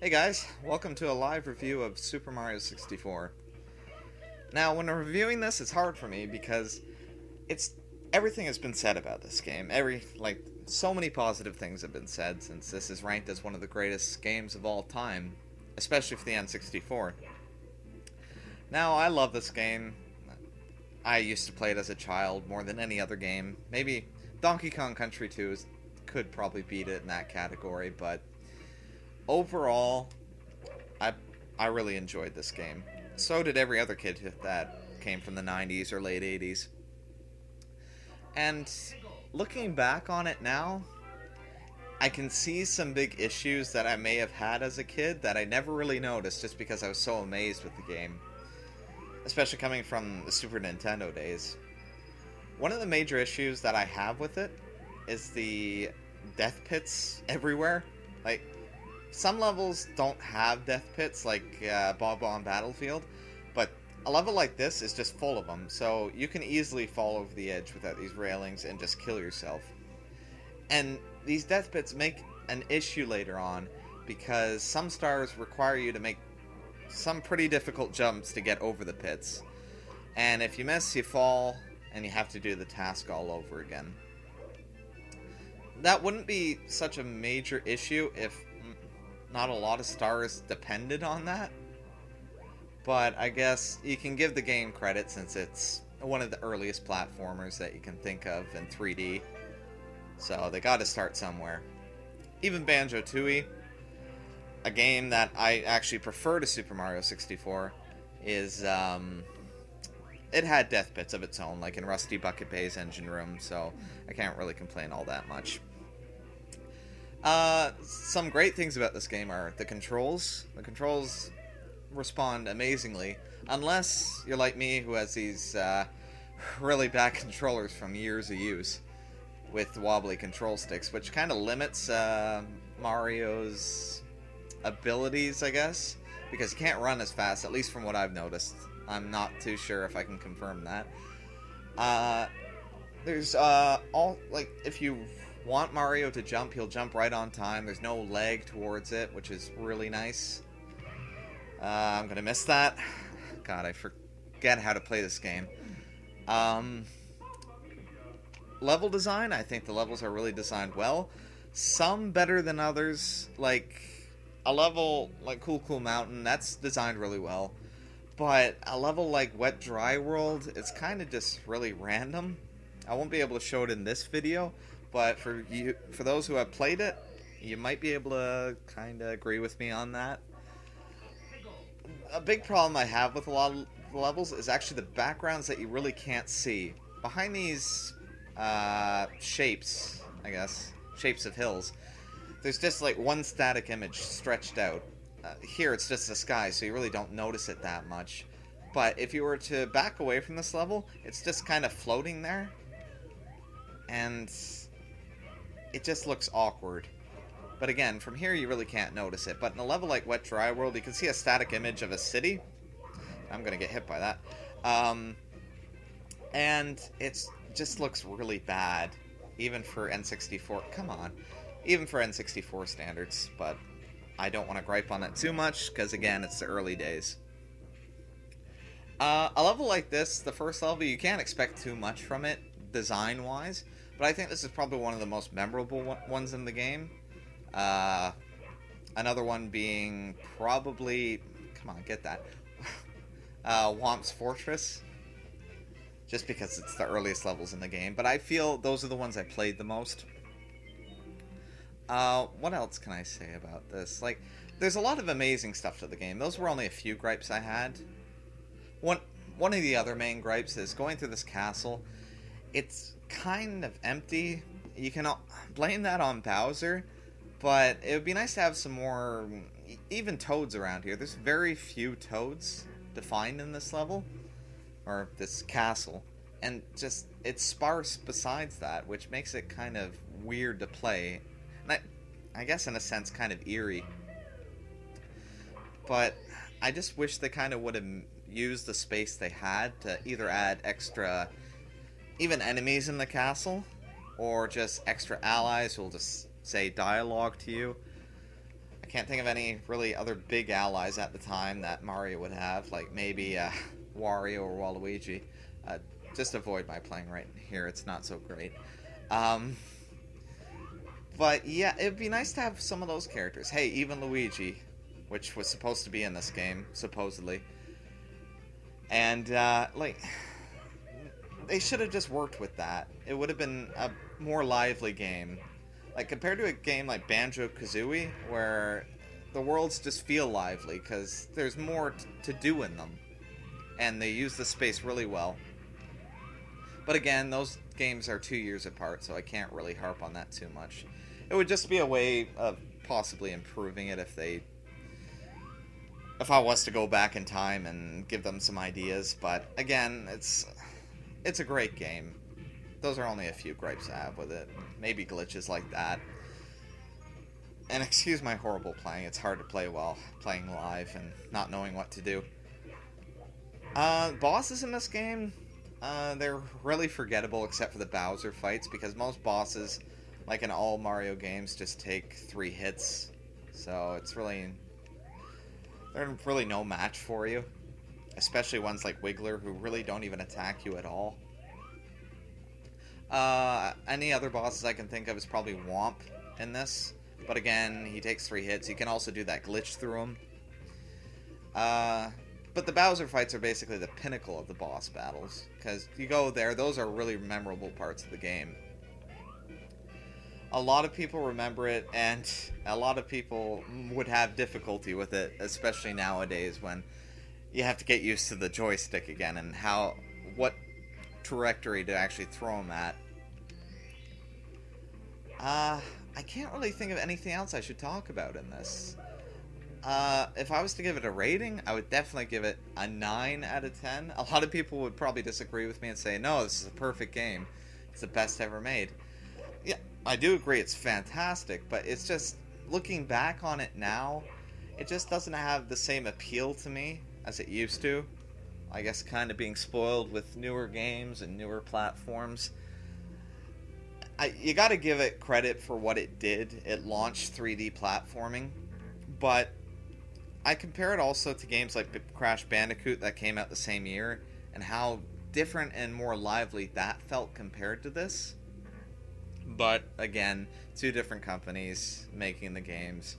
Hey guys, welcome to a live review of Super Mario 64. Now, when I'm reviewing this, it's hard for me because it's everything has been said about this game. So many positive things have been said since this is ranked as one of the greatest games of all time, especially for the N64. Now, I love this game. I used to play it as a child more than any other game. Maybe Donkey Kong Country 2 could probably beat it in that category, but overall, I I really enjoyed this game. So did every other kid that came from the 90s or late 80s. And looking back on it now, I can see some big issues that I may have had as a kid that I never really noticed just because I was so amazed with the game, especially coming from the Super Nintendo days. One of the major issues that I have with it is the death pits everywhere. Like, some levels don't have death pits, like Bob on Battlefield, but a level like this is just full of them, so you can easily fall over the edge without these railings and just kill yourself. And these death pits make an issue later on because some stars require you to make some pretty difficult jumps to get over the pits. And if you miss, you fall, and you have to do the task all over again. That wouldn't be such a major issue if not a lot of stars depended on that. But I guess you can give the game credit since it's one of the earliest platformers that you can think of in 3D. So they gotta start somewhere. Even Banjo-Tooie, a game that I actually prefer to Super Mario 64, is, it had death pits of its own, like in Rusty Bucket Bay's engine room, so I can't really complain all that much. Some great things about this game are the controls. The controls respond amazingly, unless you're like me who has these really bad controllers from years of use with wobbly control sticks, which kind of limits Mario's abilities, I guess, because he can't run as fast, at least from what I've noticed. I'm not too sure if I can confirm that. There's if you want Mario to jump, he'll jump right on time. There's no lag towards it, which is really nice. I'm gonna miss that. God, I forget how to play this game. Level design, I think the levels are really designed well. Some better than others, like a level like Cool Mountain, that's designed really well. But a level like Wet Dry World, it's kind of just really random. I won't be able to show it in this video, but for those who have played it, you might be able to kind of agree with me on that. A big problem I have with a lot of levels is actually the backgrounds that you really can't see. Behind these shapes, I guess, shapes of hills, there's just like one static image stretched out. Here it's just the sky, so you really don't notice it that much. But if you were to back away from this level, it's just kind of floating there. And it just looks awkward. But again, from here you really can't notice it. But in a level like Wet Dry World, you can see a static image of a city. I'm gonna get hit by that. And it just looks really bad, even for N64. Come on, even for N64 standards. But I don't want to gripe on it too much because again, it's the early days. A level like this, the first level, you can't expect too much from it design-wise. But I think this is probably one of the most memorable ones in the game. Another one being probably... Come on, get that. Whomp's Fortress. Just because it's the earliest levels in the game. But I feel those are the ones I played the most. What else can I say about this? Like, there's a lot of amazing stuff to the game. Those were only a few gripes I had. One of the other main gripes is going through this castle. It's kind of empty. You can blame that on Bowser, but it would be nice to have some more even toads around here. There's very few toads defined in this level, or this castle, and just it's sparse besides that, which makes it kind of weird to play. And I guess in a sense kind of eerie. But I just wish they kind of would have used the space they had to either add extra even enemies in the castle, or just extra allies who will just say dialogue to you. I can't think of any really other big allies at the time that Mario would have, like maybe Wario or Waluigi. Just avoid my playing right here, it's not so great. But yeah, it'd be nice to have some of those characters. Hey, even Luigi, which was supposed to be in this game, supposedly. And, like, they should have just worked with that. It would have been a more lively game. Like, compared to a game like Banjo-Kazooie, where the worlds just feel lively, because there's more to do in them. And they use the space really well. But again, those games are 2 years apart, so I can't really harp on that too much. It would just be a way of possibly improving it if I was to go back in time and give them some ideas. But again, it's a great game. Those are only a few gripes I have with it. Maybe glitches like that. And excuse my horrible playing. It's hard to play while playing live and not knowing what to do. Bosses in this game, they're really forgettable except for the Bowser fights, because most bosses, like in all Mario games, just take 3 hits. So they're really no match for you. Especially ones like Wiggler, who really don't even attack you at all. Any other bosses I can think of is probably Womp in this. But again, he takes 3 hits. You can also do that glitch through him. But the Bowser fights are basically the pinnacle of the boss battles. Because you go there, those are really memorable parts of the game. A lot of people remember it, and a lot of people would have difficulty with it, especially nowadays when you have to get used to the joystick again and what trajectory to actually throw them at. I can't really think of anything else I should talk about in this. If I was to give it a rating, I would definitely give it a 9 out of 10. A lot of people would probably disagree with me and say, no, this is a perfect game. It's the best ever made. Yeah, I do agree it's fantastic, but it's just, looking back on it now, it just doesn't have the same appeal to me as it used to. I guess kind of being spoiled with newer games and newer platforms. You gotta give it credit for what it did. It launched 3D platforming, but I compare it also to games like Crash Bandicoot that came out the same year, and how different and more lively that felt compared to this. But again, 2 different companies making the games.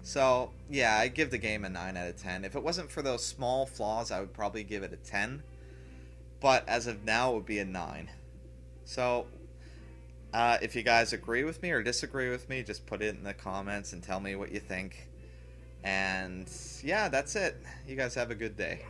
So yeah, I give the game a 9 out of 10. If it wasn't for those small flaws, I would probably give it a 10. But as of now, it would be a 9. So if you guys agree with me or disagree with me, just put it in the comments and tell me what you think. And yeah, that's it. You guys have a good day.